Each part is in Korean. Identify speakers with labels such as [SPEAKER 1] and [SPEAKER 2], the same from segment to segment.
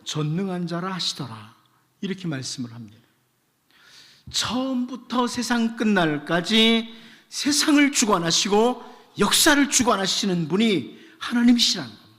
[SPEAKER 1] 전능한 자라 하시더라, 이렇게 말씀을 합니다. 처음부터 세상 끝날까지 세상을 주관하시고 역사를 주관하시는 분이 하나님이시라는 겁니다.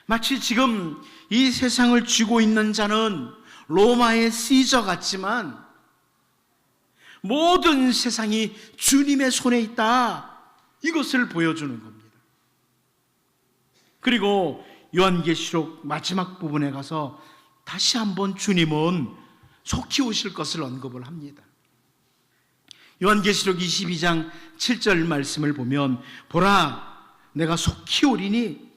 [SPEAKER 1] 마치 지금 이 세상을 쥐고 있는 자는 로마의 시저 같지만 모든 세상이 주님의 손에 있다, 이것을 보여주는 겁니다. 그리고 요한계시록 마지막 부분에 가서 다시 한번 주님은 속히 오실 것을 언급을 합니다. 요한계시록 22장 7절 말씀을 보면, 보라, 내가 속히 오리니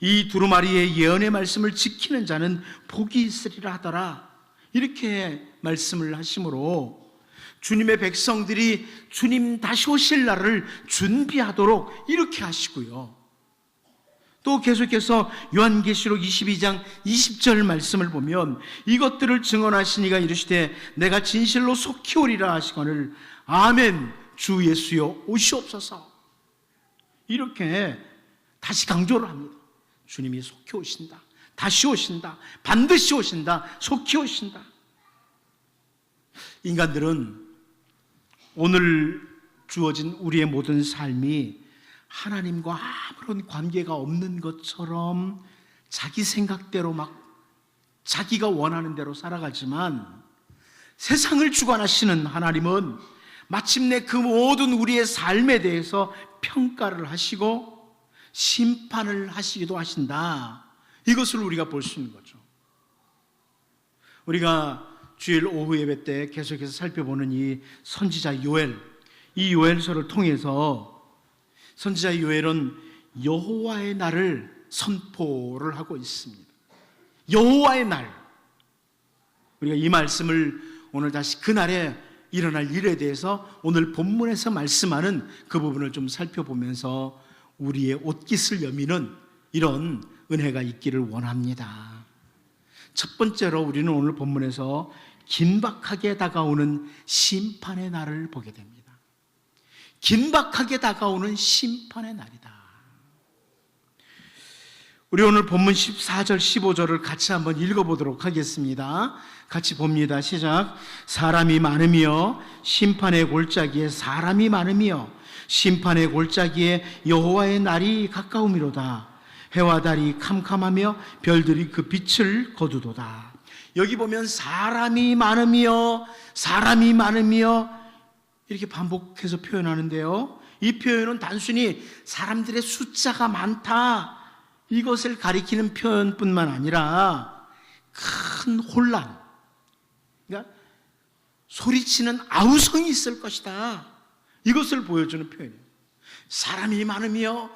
[SPEAKER 1] 이 두루마리의 예언의 말씀을 지키는 자는 복이 있으리라 하더라, 이렇게 말씀을 하심으로 주님의 백성들이 주님 다시 오실 날을 준비하도록 이렇게 하시고요. 또 계속해서 요한계시록 22장 20절 말씀을 보면, 이것들을 증언하시니가 이르시되 내가 진실로 속히 오리라 하시거늘 아멘, 주 예수여 오시옵소서, 이렇게 다시 강조를 합니다. 주님이 속히 오신다, 다시 오신다, 반드시 오신다, 속히 오신다. 인간들은 오늘 주어진 우리의 모든 삶이 하나님과 아무런 관계가 없는 것처럼 자기 생각대로 막 자기가 원하는 대로 살아가지만, 세상을 주관하시는 하나님은 마침내 그 모든 우리의 삶에 대해서 평가를 하시고 심판을 하시기도 하신다, 이것을 우리가 볼 수 있는 거죠. 우리가 주일 오후 예배 때 계속해서 살펴보는 이 선지자 요엘, 이 요엘서를 통해서 선지자 요엘은 여호와의 날을 선포를 하고 있습니다. 여호와의 날, 우리가 이 말씀을 오늘 다시 그날에 일어날 일에 대해서 오늘 본문에서 말씀하는 그 부분을 좀 살펴보면서 우리의 옷깃을 여미는 이런 은혜가 있기를 원합니다. 첫 번째로 우리는 오늘 본문에서 긴박하게 다가오는 심판의 날을 보게 됩니다. 긴박하게 다가오는 심판의 날이다. 우리 오늘 본문 14절 15절을 같이 한번 읽어보도록 하겠습니다. 같이 봅니다. 시작. 사람이 많으며 심판의 골짜기에 사람이 많으며 심판의 골짜기에 여호와의 날이 가까우미로다. 해와 달이 캄캄하며 별들이 그 빛을 거두도다. 여기 보면 사람이 많으며 이렇게 반복해서 표현하는데요, 이 표현은 단순히 사람들의 숫자가 많다, 이것을 가리키는 표현뿐만 아니라 큰 혼란, 그러니까 소리치는 아우성이 있을 것이다, 이것을 보여주는 표현이에요. 사람이 많으며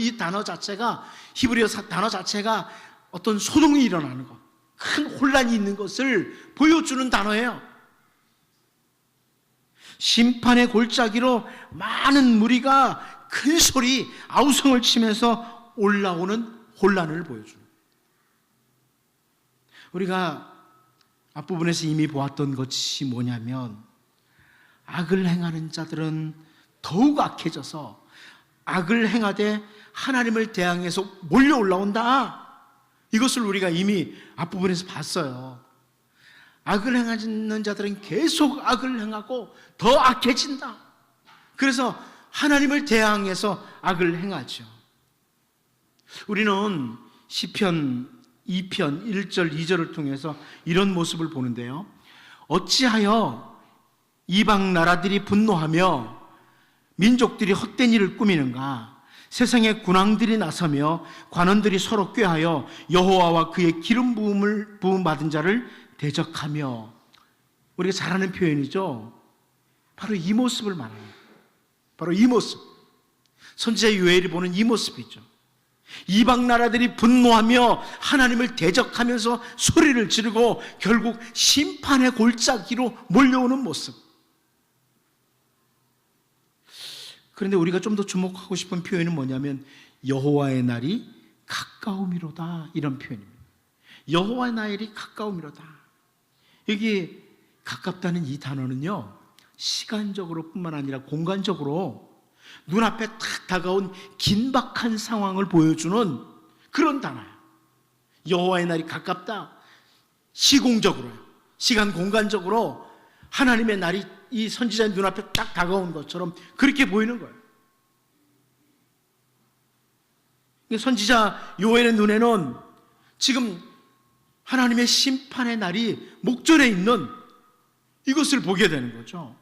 [SPEAKER 1] 이 단어 자체가, 히브리어 단어 자체가 어떤 소동이 일어나는 것, 큰 혼란이 있는 것을 보여주는 단어예요. 심판의 골짜기로 많은 무리가 큰 소리, 아우성을 치면서 올라오는 혼란을 보여줍니다. 우리가 앞부분에서 이미 보았던 것이 뭐냐면, 악을 행하는 자들은 더욱 악해져서 악을 행하되 하나님을 대항해서 몰려 올라온다, 이것을 우리가 이미 앞부분에서 봤어요. 악을 행하는 자들은 계속 악을 행하고 더 악해진다. 그래서 하나님을 대항해서 악을 행하죠. 우리는 시편 2편 1절 2절을 통해서 이런 모습을 보는데요, 어찌하여 이방 나라들이 분노하며 민족들이 헛된 일을 꾸미는가. 세상의 군왕들이 나서며 관원들이 서로 꾀하여 여호와와 그의 기름 부음 받은 자를 대적하며. 우리가 잘 아는 표현이죠. 바로 이 모습을 말합니다. 바로 이 모습, 선지자 요엘이 보는 이 모습이죠. 이방 나라들이 분노하며 하나님을 대적하면서 소리를 지르고 결국 심판의 골짜기로 몰려오는 모습. 그런데 우리가 좀 더 주목하고 싶은 표현은 뭐냐면, 여호와의 날이 가까우미로다, 이런 표현입니다. 여호와의 날이 가까우미로다. 여기 가깝다는 이 단어는요, 시간적으로 뿐만 아니라 공간적으로 눈앞에 탁 다가온 긴박한 상황을 보여주는 그런 단어예요. 여호와의 날이 가깝다. 시공적으로요. 시간 공간적으로 하나님의 날이 이 선지자의 눈앞에 딱 다가온 것처럼 그렇게 보이는 거예요. 선지자 요엘의 눈에는 지금 하나님의 심판의 날이 목전에 있는 이것을 보게 되는 거죠.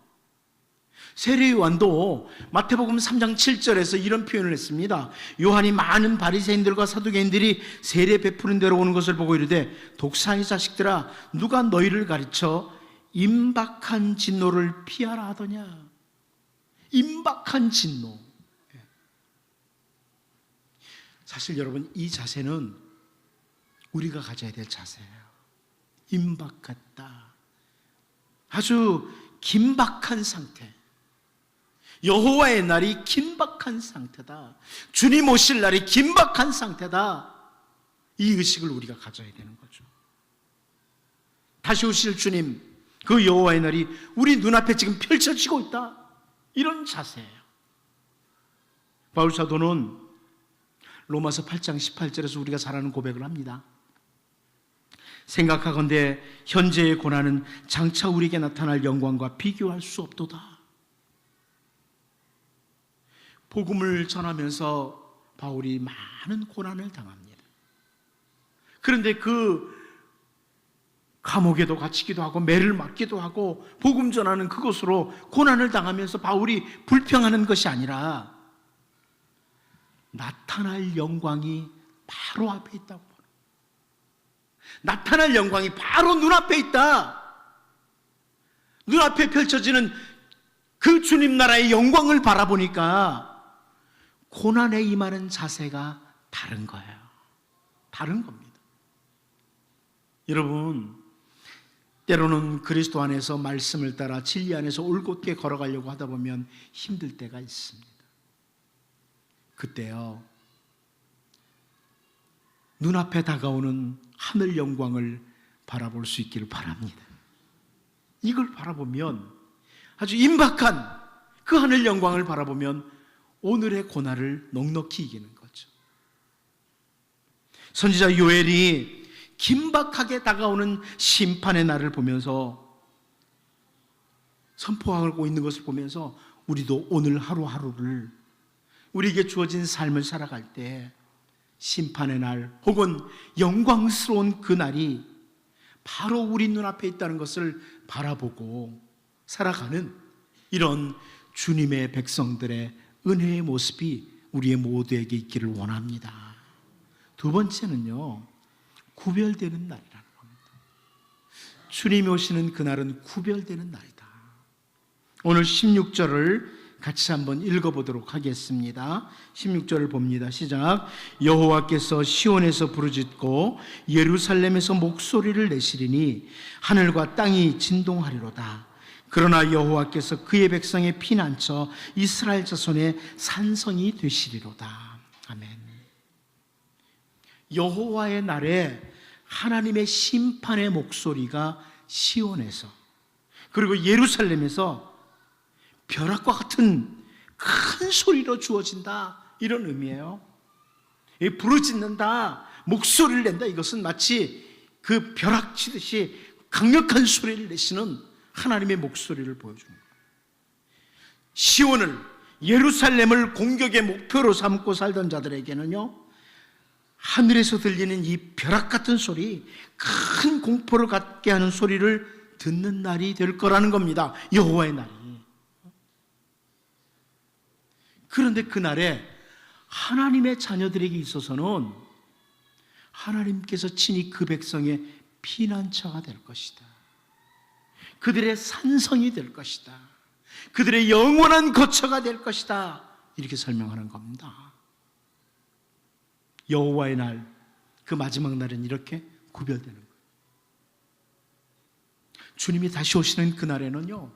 [SPEAKER 1] 세례요한도 마태복음 3장 7절에서 이런 표현을 했습니다. 요한이 많은 바리새인들과 사두개인들이 세례 베푸는 데로 오는 것을 보고 이르되 독사의 자식들아 누가 너희를 가르쳐 임박한 진노를 피하라 하더냐. 임박한 진노. 사실 여러분, 이 자세는 우리가 가져야 될 자세예요. 임박했다. 아주 긴박한 상태. 여호와의 날이 긴박한 상태다. 주님 오실 날이 긴박한 상태다. 이 의식을 우리가 가져야 되는 거죠. 다시 오실 주님, 그 여호와의 날이 우리 눈앞에 지금 펼쳐지고 있다. 이런 자세예요. 바울 사도는 로마서 8장 18절에서 우리가 잘 아는 고백을 합니다. 생각하건대 현재의 고난은 장차 우리에게 나타날 영광과 비교할 수 없도다. 복음을 전하면서 바울이 많은 고난을 당합니다. 그런데 그 감옥에도 갇히기도 하고 매를 맞기도 하고 복음 전하는 그것으로 고난을 당하면서 바울이 불평하는 것이 아니라 나타날 영광이 바로 앞에 있다고. 나타날 영광이 바로 눈앞에 있다. 눈앞에 펼쳐지는 그 주님 나라의 영광을 바라보니까 고난에 임하는 자세가 다른 거예요. 다른 겁니다. 여러분, 때로는 그리스도 안에서 말씀을 따라 진리 안에서 올곧게 걸어가려고 하다 보면 힘들 때가 있습니다. 그때요, 눈앞에 다가오는 하늘 영광을 바라볼 수 있기를 바랍니다. 이걸 바라보면, 아주 임박한 그 하늘 영광을 바라보면 오늘의 고난을 넉넉히 이기는 거죠. 선지자 요엘이 긴박하게 다가오는 심판의 날을 보면서, 선포하고 있는 것을 보면서 우리도 오늘 하루하루를, 우리에게 주어진 삶을 살아갈 때 심판의 날 혹은 영광스러운 그 날이 바로 우리 눈앞에 있다는 것을 바라보고 살아가는 이런 주님의 백성들의 은혜의 모습이 우리의 모두에게 있기를 원합니다. 두 번째는요, 구별되는 날이라는 겁니다. 주님이 오시는 그날은 구별되는 날이다. 오늘 16절을 같이 한번 읽어보도록 하겠습니다. 16절을 봅니다. 시작. 여호와께서 시온에서 부르짖고 예루살렘에서 목소리를 내시리니 하늘과 땅이 진동하리로다. 그러나 여호와께서 그의 백성의 피난처 이스라엘 자손의 산성이 되시리로다. 아멘. 여호와의 날에 하나님의 심판의 목소리가 시온에서 그리고 예루살렘에서 벼락과 같은 큰 소리로 주어진다, 이런 의미예요. 부르짖는다, 목소리를 낸다, 이것은 마치 그 벼락 치듯이 강력한 소리를 내시는 하나님의 목소리를 보여주는 거예요. 시온을, 예루살렘을 공격의 목표로 삼고 살던 자들에게는요, 하늘에서 들리는 이 벼락 같은 소리, 큰 공포를 갖게 하는 소리를 듣는 날이 될 거라는 겁니다. 여호와의 날이. 그런데 그날에 하나님의 자녀들에게 있어서는 하나님께서 친히 그 백성의 피난처가 될 것이다. 그들의 산성이 될 것이다. 그들의 영원한 거처가 될 것이다. 이렇게 설명하는 겁니다. 여호와의 날, 그 마지막 날은 이렇게 구별되는 거예요. 주님이 다시 오시는 그날에는요,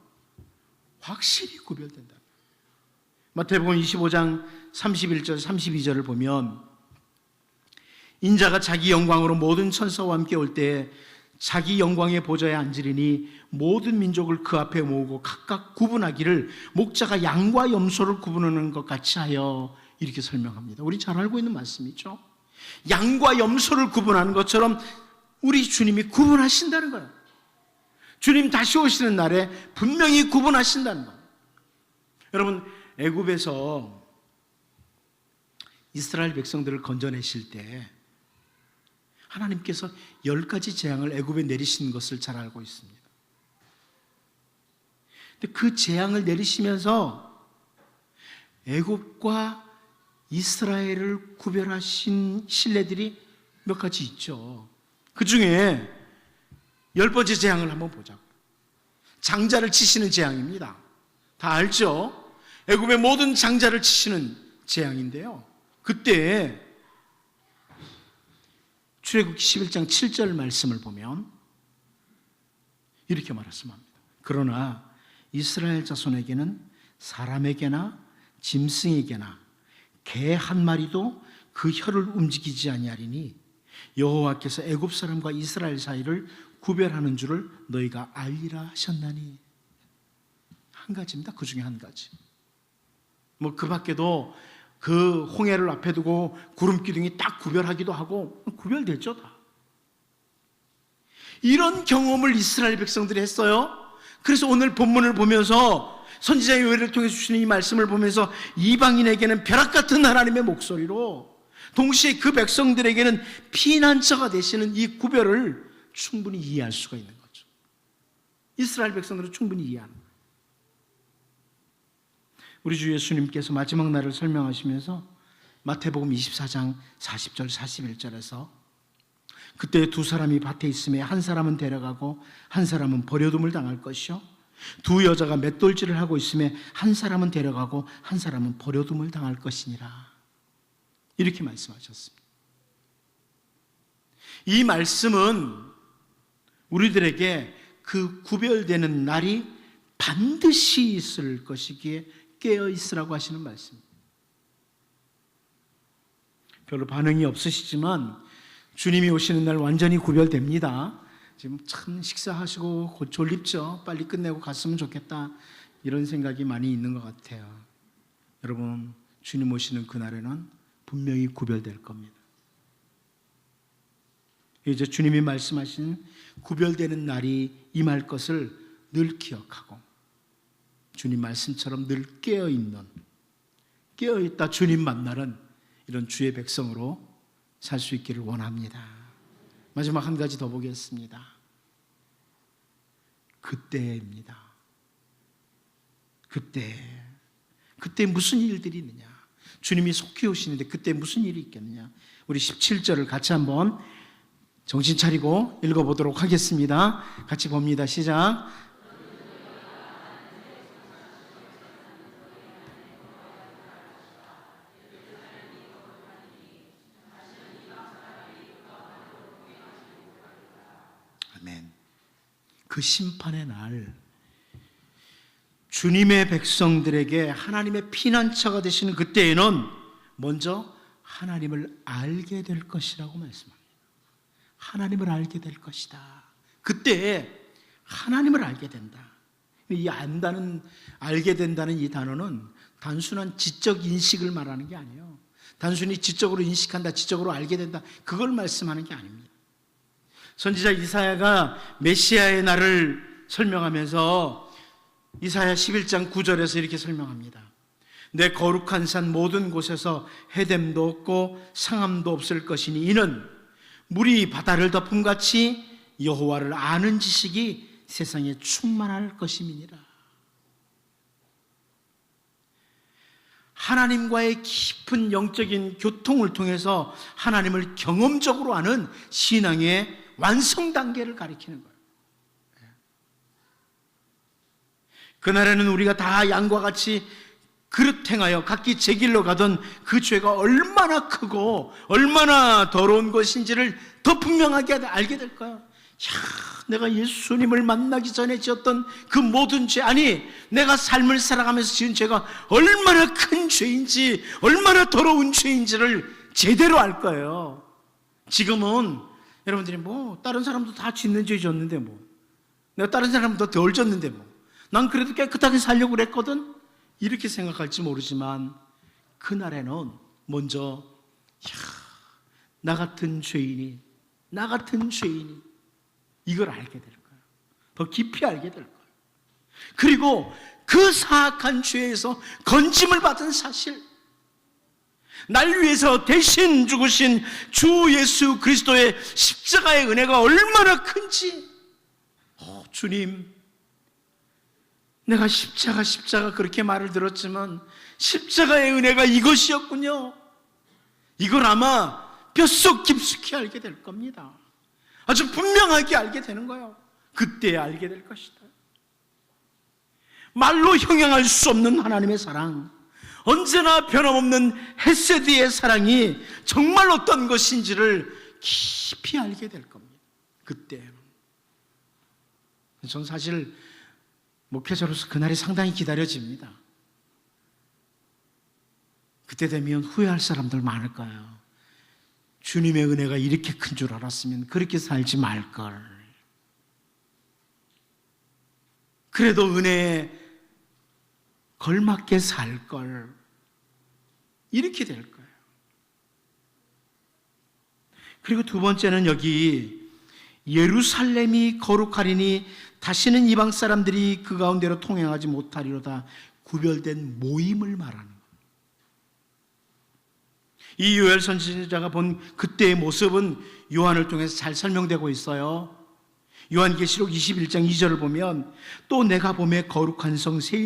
[SPEAKER 1] 확실히 구별된다. 마태복음 25장 31절 32절을 보면 인자가 자기 영광으로 모든 천사와 함께 올 때 자기 영광의 보좌에 앉으리니 모든 민족을 그 앞에 모으고 각각 구분하기를 목자가 양과 염소를 구분하는 것 같이 하여, 이렇게 설명합니다. 우리 잘 알고 있는 말씀이죠. 양과 염소를 구분하는 것처럼 우리 주님이 구분하신다는 거예요. 주님 다시 오시는 날에 분명히 구분하신다는 거예요. 여러분, 애굽에서 이스라엘 백성들을 건져내실 때 하나님께서 10가지 재앙을 애굽에 내리신 것을 잘 알고 있습니다. 근데 그 재앙을 내리시면서 애굽과 이스라엘을 구별하신 신뢰들이 몇 가지 있죠. 그 중에 10번째 재앙을 한번 보자고. 장자를 치시는 재앙입니다. 다 알죠? 애굽의 모든 장자를 치시는 재앙인데요. 그때 출애굽기 11장 7절 말씀을 보면 이렇게 말씀합니다. 그러나 이스라엘 자손에게는 사람에게나 짐승에게나 개 한 마리도 그 혀를 움직이지 아니하리니 여호와께서 애굽 사람과 이스라엘 사이를 구별하는 줄을 너희가 알리라 하셨나니. 한 가지입니다. 그 중에 한 가지. 그 밖에도 그 홍해를 앞에 두고 구름 기둥이 딱 구별하기도 하고 구별됐죠, 다. 이런 경험을 이스라엘 백성들이 했어요. 그래서 오늘 본문을 보면서 선지자의 요엘을 통해 주시는 이 말씀을 보면서 이방인에게는 벼락 같은 하나님의 목소리로 동시에 그 백성들에게는 피난처가 되시는 이 구별을 충분히 이해할 수가 있는 거죠. 이스라엘 백성들은 충분히 이해하는 거예요. 우리 주 예수님께서 마지막 날을 설명하시면서 마태복음 24장 40절 41절에서 그때 두 사람이 밭에 있음에 한 사람은 데려가고 한 사람은 버려둠을 당할 것이요 두 여자가 맷돌질을 하고 있음에 한 사람은 데려가고 한 사람은 버려둠을 당할 것이니라. 이렇게 말씀하셨습니다. 이 말씀은 우리들에게 그 구별되는 날이 반드시 있을 것이기에 깨어 있으라고 하시는 말씀입니다. 별로 반응이 없으시지만 주님이 오시는 날 완전히 구별됩니다. 지금 참 식사하시고 곧 졸립죠. 빨리 끝내고 갔으면 좋겠다, 이런 생각이 많이 있는 것 같아요. 여러분, 주님 오시는 그날에는 분명히 구별될 겁니다. 이제 주님이 말씀하신 구별되는 날이 임할 것을 늘 기억하고 주님 말씀처럼 늘 깨어있다 주님 만나는 이런 주의 백성으로 살 수 있기를 원합니다. 마지막 한 가지 더 보겠습니다. 그때입니다. 그때 무슨 일들이 있느냐? 주님이 속히 오시는데 그때 무슨 일이 있겠느냐? 우리 17절을 같이 한번 정신 차리고 읽어보도록 하겠습니다. 같이 봅니다. 시작. 아멘. 그 심판의 날 주님의 백성들에게 하나님의 피난처가 되시는 그때에는 먼저 하나님을 알게 될 것이라고 말씀합니다. 하나님을 알게 될 것이다. 그때 하나님을 알게 된다. 이 알게 된다는 이 단어는 단순한 지적 인식을 말하는 게 아니에요. 단순히 지적으로 인식한다, 지적으로 알게 된다, 그걸 말씀하는 게 아닙니다. 선지자 이사야가 메시아의 날을 설명하면서 이사야 11장 9절에서 이렇게 설명합니다. 내 거룩한 산 모든 곳에서 해됨도 없고 상함도 없을 것이니 이는 물이 바다를 덮음같이 여호와를 아는 지식이 세상에 충만할 것임이니라. 하나님과의 깊은 영적인 교통을 통해서 하나님을 경험적으로 아는 신앙의 완성 단계를 가리키는 거예요. 그날에는 우리가 다 양과 같이 그릇 행하여 각기 제 길로 가던 그 죄가 얼마나 크고 얼마나 더러운 것인지를 더 분명하게 알게 될 거예요. 내가 예수님을 만나기 전에 지었던 그 모든 죄, 아니 내가 삶을 살아가면서 지은 죄가 얼마나 큰 죄인지, 얼마나 더러운 죄인지를 제대로 알 거예요. 지금은 여러분들이 다른 사람도 다 짓는 죄 졌는데 내가 다른 사람보다 덜 졌는데 난 그래도 깨끗하게 살려고 그랬거든, 이렇게 생각할지 모르지만 그날에는 먼저 나 같은 죄인이 이걸 알게 될 거예요. 더 깊이 알게 될 거예요. 그리고 그 사악한 죄에서 건짐을 받은 사실, 날 위해서 대신 죽으신 주 예수 그리스도의 십자가의 은혜가 얼마나 큰지, 주님, 내가 십자가 그렇게 말을 들었지만 십자가의 은혜가 이것이었군요. 이걸 아마 뼛속 깊숙이 알게 될 겁니다. 아주 분명하게 알게 되는 거예요. 그때 알게 될 것이다. 말로 형용할 수 없는 하나님의 사랑, 언제나 변함없는 헤세드의 사랑이 정말 어떤 것인지를 깊이 알게 될 겁니다. 그때. 전 사실 목회자로서 그날이 상당히 기다려집니다. 그때 되면 후회할 사람들 많을 거예요. 주님의 은혜가 이렇게 큰 줄 알았으면 그렇게 살지 말걸. 그래도 은혜에 걸맞게 살걸. 이렇게 될 거예요. 그리고 두 번째는 여기 예루살렘이 거룩하리니 다시는 이방 사람들이 그 가운데로 통행하지 못하리로다, 구별된 모임을 말하는 거예요. 이 요엘 선지자가 본 그때의 모습은 요한을 통해서 잘 설명되고 있어요. 요한계시록 21장 2절을 보면, 또 내가 보매 거룩한 성 새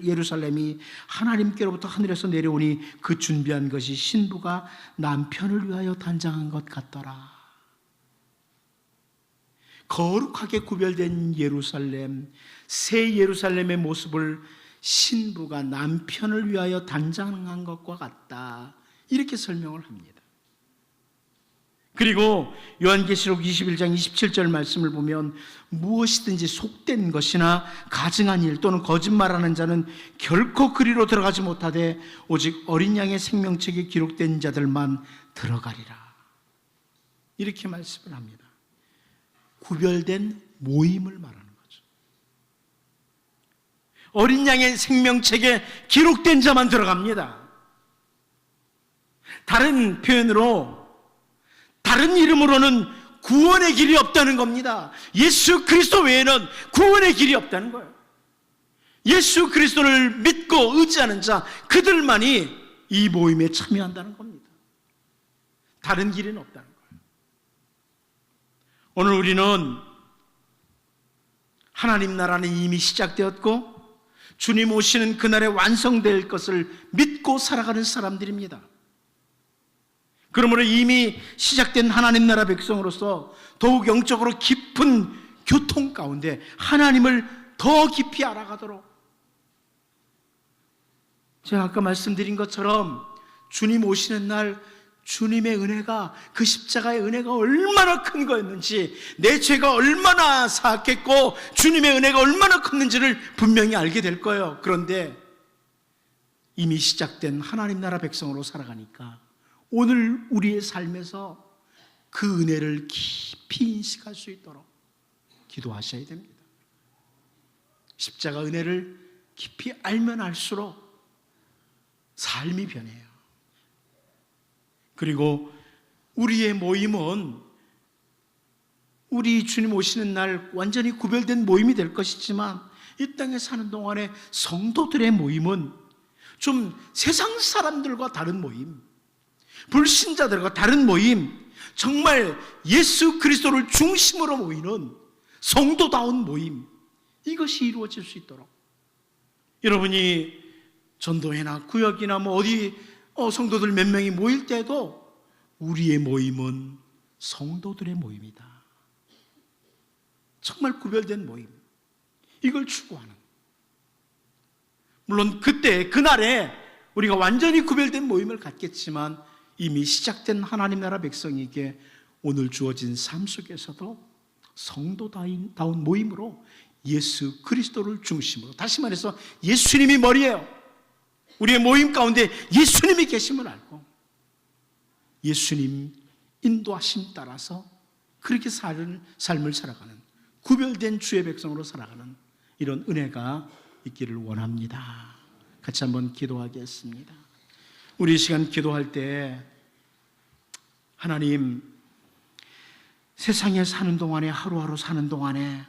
[SPEAKER 1] 예루살렘이 하나님께로부터 하늘에서 내려오니 그 준비한 것이 신부가 남편을 위하여 단장한 것 같더라. 거룩하게 구별된 예루살렘, 새 예루살렘의 모습을 신부가 남편을 위하여 단장한 것과 같다, 이렇게 설명을 합니다. 그리고 요한계시록 21장 27절 말씀을 보면, 무엇이든지 속된 것이나 가증한 일 또는 거짓말하는 자는 결코 그리로 들어가지 못하되 오직 어린 양의 생명책에 기록된 자들만 들어가리라, 이렇게 말씀을 합니다. 구별된 모임을 말하는 거죠. 어린 양의 생명책에 기록된 자만 들어갑니다. 다른 표현으로, 다른 이름으로는 구원의 길이 없다는 겁니다. 예수 그리스도 외에는 구원의 길이 없다는 거예요. 예수 그리스도를 믿고 의지하는 자, 그들만이 이 모임에 참여한다는 겁니다. 다른 길은 없다는 거예요. 오늘 우리는 하나님 나라는 이미 시작되었고 주님 오시는 그날에 완성될 것을 믿고 살아가는 사람들입니다. 그러므로 이미 시작된 하나님 나라 백성으로서 더욱 영적으로 깊은 교통 가운데 하나님을 더 깊이 알아가도록, 제가 아까 말씀드린 것처럼 주님 오시는 날 주님의 은혜가, 그 십자가의 은혜가 얼마나 큰 거였는지, 내 죄가 얼마나 사악했고 주님의 은혜가 얼마나 컸는지를 분명히 알게 될 거예요. 그런데 이미 시작된 하나님 나라 백성으로 살아가니까 오늘 우리의 삶에서 그 은혜를 깊이 인식할 수 있도록 기도하셔야 됩니다. 십자가 은혜를 깊이 알면 알수록 삶이 변해요. 그리고 우리의 모임은 우리 주님 오시는 날 완전히 구별된 모임이 될 것이지만, 이 땅에 사는 동안에 성도들의 모임은 좀 세상 사람들과 다른 모임, 불신자들과 다른 모임, 정말 예수 그리스도를 중심으로 모이는 성도다운 모임, 이것이 이루어질 수 있도록, 여러분이 전도회나 구역이나 어디 성도들 몇 명이 모일 때도 우리의 모임은 성도들의 모임이다, 정말 구별된 모임, 이걸 추구하는, 물론 그때 그날에 우리가 완전히 구별된 모임을 갖겠지만 이미 시작된 하나님 나라 백성에게 오늘 주어진 삶 속에서도 성도다운 모임으로 예수 그리스도를 중심으로, 다시 말해서 예수님이 머리예요. 우리의 모임 가운데 예수님이 계심을 알고 예수님 인도하심 따라서 그렇게 삶을 살아가는, 구별된 주의 백성으로 살아가는 이런 은혜가 있기를 원합니다. 같이 한번 기도하겠습니다. 우리 이 시간 기도할 때 하나님, 세상에 사는 동안에, 하루하루 사는 동안에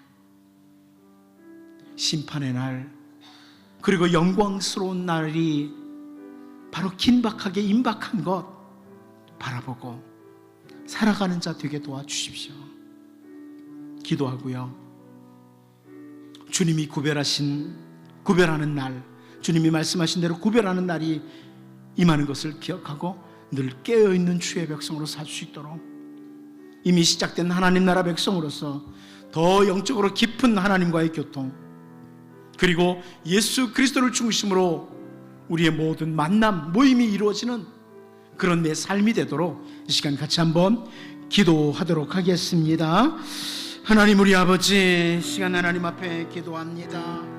[SPEAKER 1] 심판의 날, 그리고 영광스러운 날이 바로 긴박하게 임박한 것 바라보고 살아가는 자 되게 도와주십시오. 기도하고요. 주님이 구별하는 날, 주님이 말씀하신 대로 구별하는 날이 임하는 것을 기억하고 늘 깨어있는 주의 백성으로 살 수 있도록, 이미 시작된 하나님 나라 백성으로서 더 영적으로 깊은 하나님과의 교통, 그리고 예수 그리스도를 중심으로 우리의 모든 만남, 모임이 이루어지는 그런 내 삶이 되도록 이 시간 같이 한번 기도하도록 하겠습니다. 하나님, 우리 아버지, 시간 하나님 앞에 기도합니다.